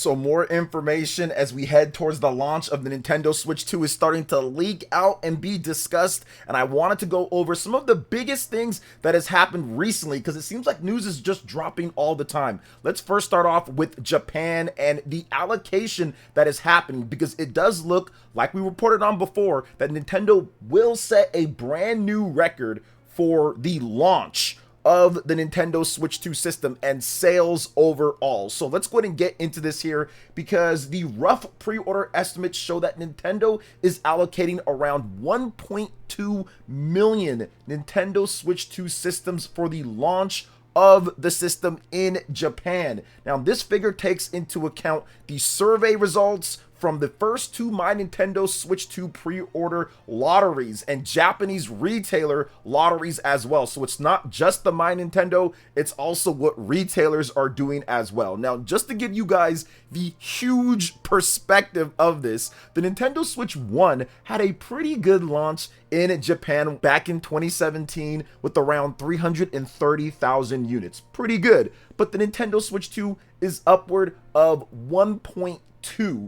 So more information as we head towards the launch of the Nintendo Switch 2 is starting to leak out and be discussed, and I wanted to go over some of the biggest things that has happened recently because it seems like news is just dropping all the time. Let's first start off with Japan and the allocation that is happening, because it does look like we reported on before that Nintendo will set a brand new record for the launch of the Nintendo Switch 2 system and sales overall. So let's go ahead and get into this here, because the rough pre-order estimates show that Nintendo is allocating around 1.2 million Nintendo Switch 2 systems for the launch of the system in Japan. Now, this figure takes into account the survey results from the first two My Nintendo Switch 2 pre-order lotteries and Japanese retailer lotteries as well. So it's not just the My Nintendo, it's also what retailers are doing as well. Now, just to give you guys the huge perspective of this, the Nintendo Switch 1 had a pretty good launch in Japan back in 2017 with around 330,000 units. Pretty good. But the Nintendo Switch 2 is upward of 1.2,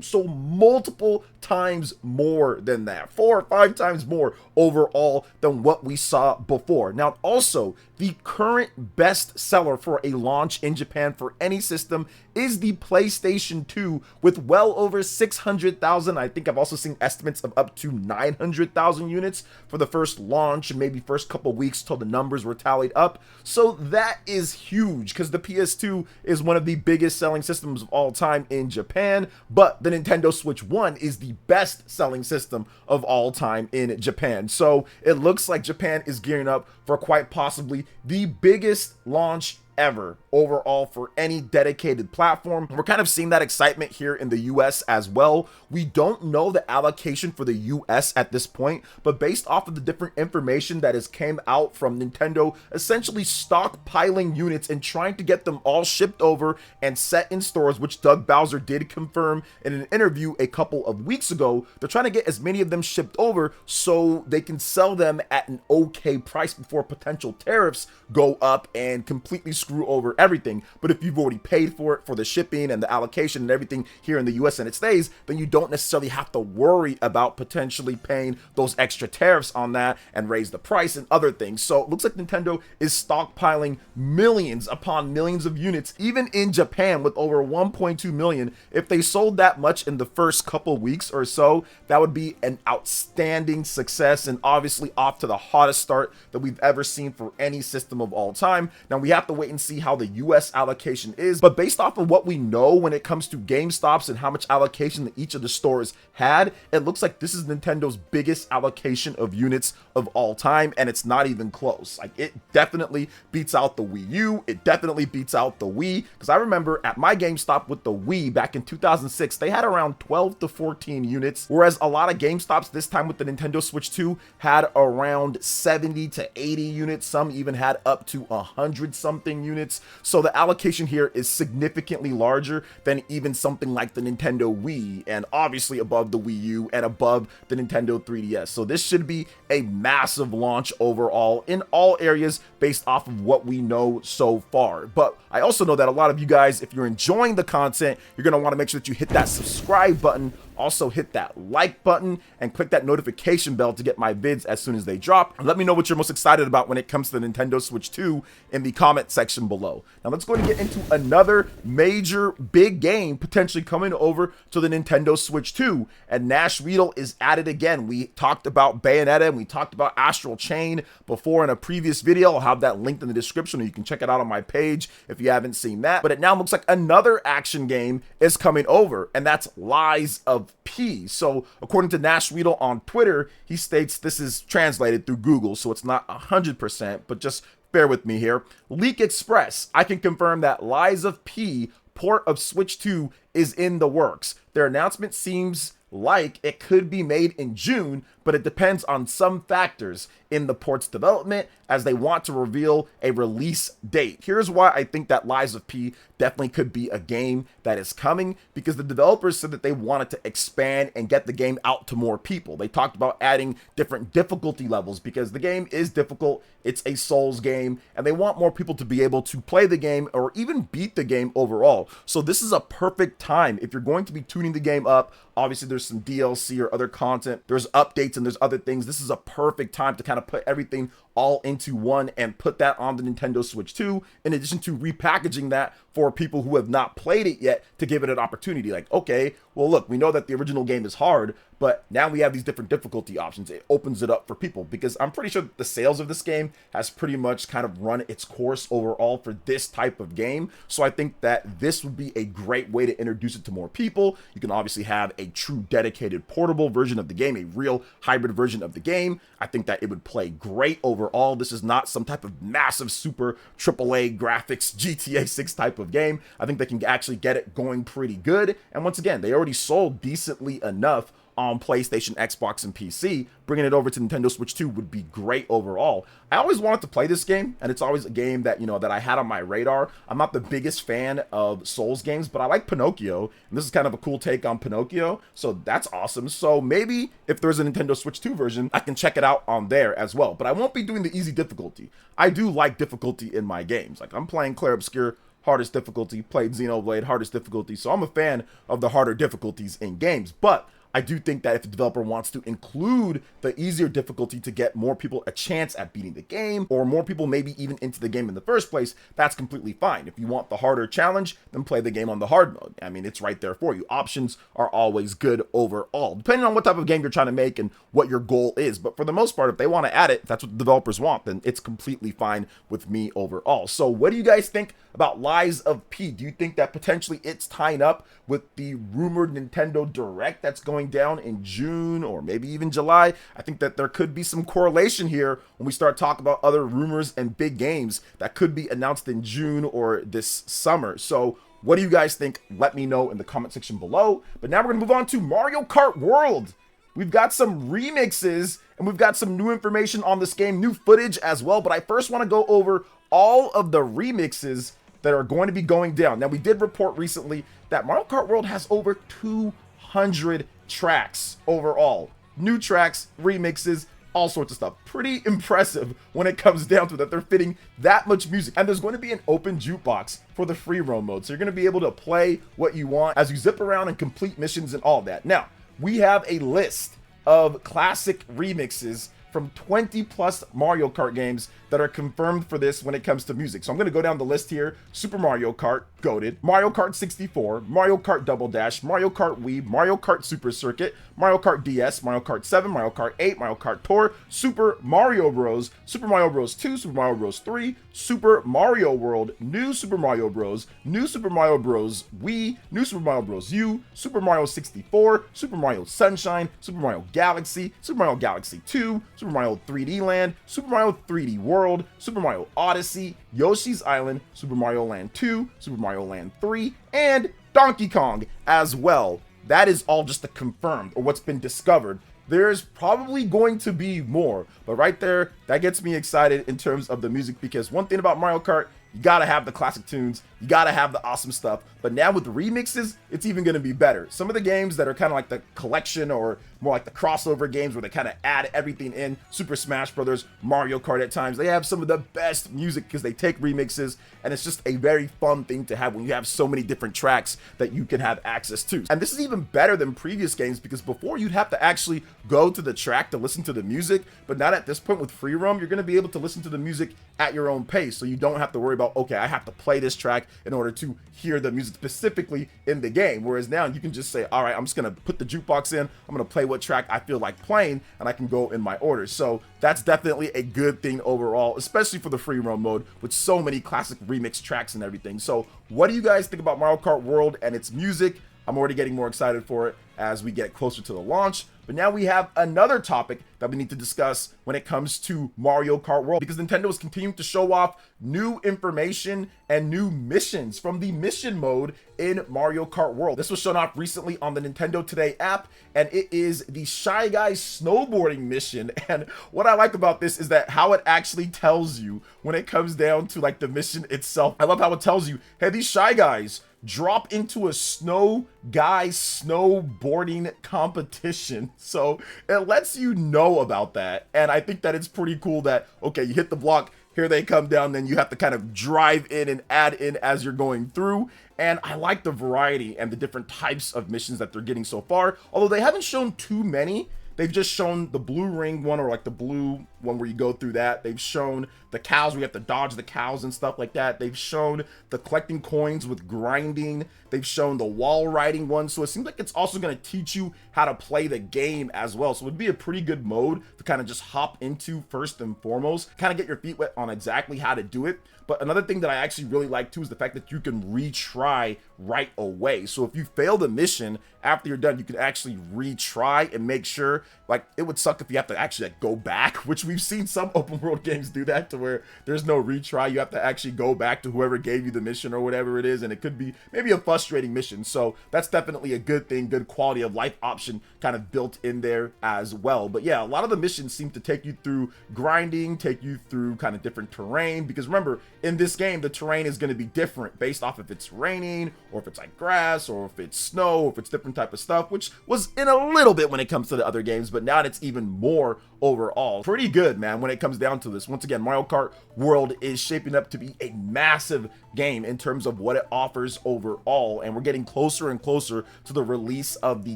so multiple times more than that, 4 or 5 times more overall than what we saw before. Now, also, the current best seller for a launch in Japan for any system is the PlayStation 2 with well over 600,000. I think I've also seen estimates of up to 900,000 units for the first launch, and maybe first couple weeks till the numbers were tallied up. So that is huge, because the PS2 is one of the biggest selling systems of all time in Japan, but the Nintendo Switch 1 is the best selling system of all time in Japan. So it looks like Japan is gearing up for quite possibly the biggest launch ever overall for any dedicated platform. We're kind of seeing that excitement here in the US as well. We don't know the allocation for the US at this point, but based off of the different information that has came out from Nintendo essentially stockpiling units and trying to get them all shipped over and set in stores, which Doug Bowser did confirm in an interview a couple of weeks ago, they're trying to get as many of them shipped over so they can sell them at an okay price before potential tariffs go up and completely screw over everything. But if you've already paid for it, for the shipping and the allocation and everything here in the US and it stays, then you don't necessarily have to worry about potentially paying those extra tariffs on that and raise the price and other things. So it looks like Nintendo is stockpiling millions upon millions of units, even in Japan with over 1.2 million. If they sold that much in the first couple weeks or so, that would be an outstanding success, and obviously off to the hottest start that we've ever seen for any system of all time. Now, we have to wait and see how the US allocation is, but based off of what we know when it comes to GameStops and how much allocation that each of the stores had, it looks like this is Nintendo's biggest allocation of units of all time, and it's not even close. Like, it definitely beats out the Wii U, it definitely beats out the Wii, because I remember at my GameStop with the Wii back in 2006, they had around 12 to 14 units, whereas a lot of GameStops this time with the Nintendo Switch 2 had around 70 to 80 units, some even had up to 100 something units. So the allocation here is significantly larger than even something like the Nintendo Wii, and obviously above the Wii U and above the Nintendo 3DS. So this should be a massive launch overall in all areas based off of what we know so far. But I also know that a lot of you guys, if you're enjoying the content, you're going to want to make sure that you hit that subscribe button, also hit that like button, and click that notification bell to get my vids as soon as they drop. Let me know what you're most excited about when it comes to the Nintendo Switch 2 in the comment section below. Now let's go ahead and get into another major big game potentially coming over to the Nintendo Switch 2, and Nash Riedel is at it again. We talked about Bayonetta and we talked about Astral Chain before in a previous video. I'll have that linked in the description, or you can check it out on my page if you haven't seen that. But it now looks like another action game is coming over, and that's Lies of P. So according to Nash Riedel on Twitter, he states, this is translated through Google, so it's not 100%, but just bear with me here. Leak Express, I can confirm that Lies of P port of Switch 2 is in the works. Their announcement seems like it could be made in June, but it depends on some factors in the port's development as they want to reveal a release date. Here's why I think that Lies of P definitely could be a game that is coming, because the developers said that they wanted to expand and get the game out to more people. They talked about adding different difficulty levels because the game is difficult. It's a Souls game, and they want more people to be able to play the game or even beat the game overall. So this is a perfect time if you're going to be tuning the game up. Obviously, there's some DLC or other content. There's updates and there's other things. This is a perfect time to kind of put everything all into one and put that on the Nintendo Switch 2, in addition to repackaging that for people who have not played it yet to give it an opportunity. Like, okay, well, look, we know that the original game is hard, but now we have these different difficulty options. It opens it up for people, because I'm pretty sure that the sales of this game has pretty much kind of run its course overall for this type of game. So I think that this would be a great way to introduce it to more people. You can obviously have a true dedicated portable version of the game, a real hybrid version of the game. I think that it would play great overall. This is not some type of massive super AAA graphics GTA 6 type of game. I think they can actually get it going pretty good. And once again, they already sold decently enough on PlayStation, Xbox, and PC. Bringing it over to Nintendo Switch 2 would be great overall. I always wanted to play this game, and it's always a game that, you know, that I had on my radar. I'm not the biggest fan of Souls games, but I like Pinocchio, and this is kind of a cool take on Pinocchio, so that's awesome. So maybe if there's a Nintendo Switch 2 version, I can check it out on there as well. But I won't be doing the easy difficulty. I do like difficulty in my games. Like, I'm playing Clair Obscur, hardest difficulty, played Xenoblade, hardest difficulty, so I'm a fan of the harder difficulties in games. But I do think that if the developer wants to include the easier difficulty to get more people a chance at beating the game, or more people maybe even into the game in the first place, that's completely fine. If you want the harder challenge, then play the game on the hard mode. I mean, it's right there for you. Options are always good overall, depending on what type of game you're trying to make and what your goal is. But for the most part, if they want to add it, if that's what the developers want, then it's completely fine with me overall. So what do you guys think about Lies of P? Do you think that potentially it's tying up with the rumored Nintendo Direct that's going down in June or maybe even July? I think that there could be some correlation here when we start talking about other rumors and big games that could be announced in June or this summer. So what do you guys think? Let me know in the comment section below. But now we're going to move on to Mario Kart World. We've got some remixes and we've got some new information on this game, new footage as well. But I first want to go over all of the remixes that are going to be going down. Now, we did report recently that Mario Kart World has over 200 tracks overall. New tracks, remixes, all sorts of stuff. Pretty impressive when it comes down to that they're fitting that much music. And there's going to be an open jukebox for the free roam mode. So you're going to be able to play what you want as you zip around and complete missions and all that. Now, we have a list of classic remixes from 20 plus Mario Kart games that are confirmed for this when it comes to music. So I'm going to go down the list here. Super Mario Kart, goated. Mario Kart 64, Mario Kart Double Dash, Mario Kart Wii, Mario Kart Super Circuit, Mario Kart DS, Mario Kart 7, Mario Kart 8, Mario Kart Tour, Super Mario Bros, Super Mario Bros 2, Super Mario Bros 3, Super Mario World, New Super Mario Bros, New Super Mario Bros Wii, New Super Mario Bros U, Super Mario 64, Super Mario Sunshine, Super Mario Galaxy, Super Mario Galaxy 2, Super Mario 3D Land, Super Mario 3D World, Super Mario Odyssey, Yoshi's Island, Super Mario Land 2, Super Mario Land 3, and Donkey Kong as well. That is all just the confirmed, or what's been discovered. There's probably going to be more, but right there, that gets me excited in terms of the music, because one thing about Mario Kart, you gotta have the classic tunes, you gotta have the awesome stuff, but now with the remixes, it's even gonna be better. Some of the games that are kind of like the collection or more like the crossover games where they kind of add everything in, Super Smash Brothers, Mario Kart at times, they have some of the best music because they take remixes, and it's just a very fun thing to have when you have so many different tracks that you can have access to. And this is even better than previous games, because before you'd have to actually go to the track to listen to the music, but not at this point with free roam, you're gonna be able to listen to the music at your own pace, so you don't have to worry about, okay, I have to play this track in order to hear the music specifically in the game. Whereas now you can just say, all right, I'm just gonna put the jukebox in, I'm gonna play what track I feel like playing, and I can go in my order. So that's definitely a good thing overall, especially for the free roam mode with so many classic remix tracks and everything. So what do you guys think about Mario Kart World and its music? I'm already getting more excited for it as we get closer to the launch. But now we have another topic that we need to discuss when it comes to Mario Kart World, because Nintendo is continuing to show off new information and new missions from the mission mode in Mario Kart World. This was shown off recently on the Nintendo Today app, and it is the Shy Guys snowboarding mission. And what I like about this is that how it actually tells you when it comes down to like the mission itself. I love how it tells you, hey, these Shy Guys drop into a snow guy snowboarding competition. So it lets you know about that. And I think that it's pretty cool that, okay, you hit the block, here they come down, then you have to kind of drive in and add in as you're going through. And I like the variety and the different types of missions that they're getting so far. Although they haven't shown too many. They've just shown the blue ring one, or like the blue one where you go through that. They've shown the cows where you have to dodge the cows and stuff like that. They've shown the collecting coins with grinding. They've shown the wall riding one. So it seems like it's also going to teach you how to play the game as well. So it would be a pretty good mode to kind of just hop into first and foremost, kind of get your feet wet on exactly how to do it. But another thing that I actually really like too is the fact that you can retry right away. So if you fail the mission after you're done, you can actually retry and make sure. Like, it would suck if you have to actually like go back, which we've seen some open world games do that, to where there's no retry. You have to actually go back to whoever gave you the mission or whatever it is, and it could be maybe a frustrating mission. So that's definitely a good thing, good quality of life option kind of built in there as well. But yeah, a lot of the missions seem to take you through grinding, take you through kind of different terrain, because remember, in this game, the terrain is going to be different based off if it's raining, or if it's like grass, or if it's snow, or if it's different type of stuff, which was in a little bit when it comes to the other games, but now it's even more overall. Pretty good, man, when it comes down to this. Once again, Mario Kart World is shaping up to be a massive game in terms of what it offers overall, and we're getting closer and closer to the release of the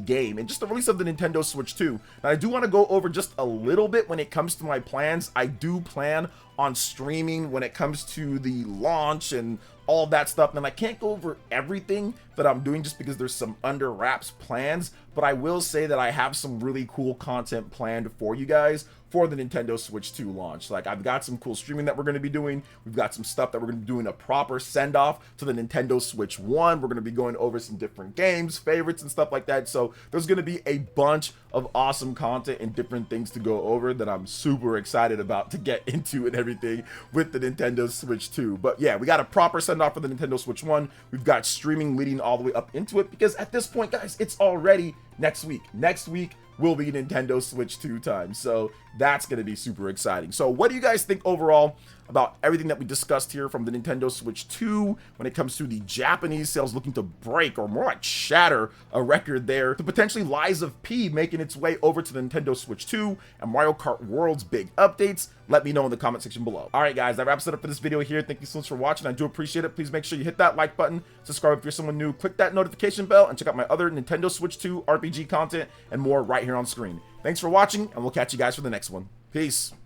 game and just the release of the Nintendo Switch 2. Now, I do want to go over just a little bit when it comes to my plans. I do plan on streaming when it comes to the launch and all of that stuff, and I can't go over everything that I'm doing just because there's some under wraps plans, but I will say that I have some really cool content planned for you guys for the Nintendo Switch 2 launch. Like, I've got some cool streaming that we're going to be doing. We've got some stuff that we're going to be doing a proper send-off to the Nintendo Switch 1. We're going to be going over some different games, favorites, and stuff like that. So there's going to be a bunch of awesome content and different things to go over that I'm super excited about to get into and everything with the Nintendo Switch 2. But yeah, we got a proper send-off for the Nintendo Switch 1. We've got streaming leading all the way up into it, because at this point, guys, it's already next week. Next week will be Nintendo Switch 2 time. So that's going to be super exciting. So what do you guys think overall about everything that we discussed here from the Nintendo Switch 2 when it comes to the Japanese sales looking to break, or more like shatter, a record there, to potentially Lies of P making its way over to the Nintendo Switch 2 and Mario Kart World's big updates? Let me know in the comment section below. All right, guys, that wraps it up for this video here. Thank you so much for watching. I do appreciate it. Please make sure you hit that like button, subscribe if you're someone new, click that notification bell, and check out my other Nintendo Switch 2 RPG content and more right here on screen. Thanks for watching, and we'll catch you guys for the next one. Peace.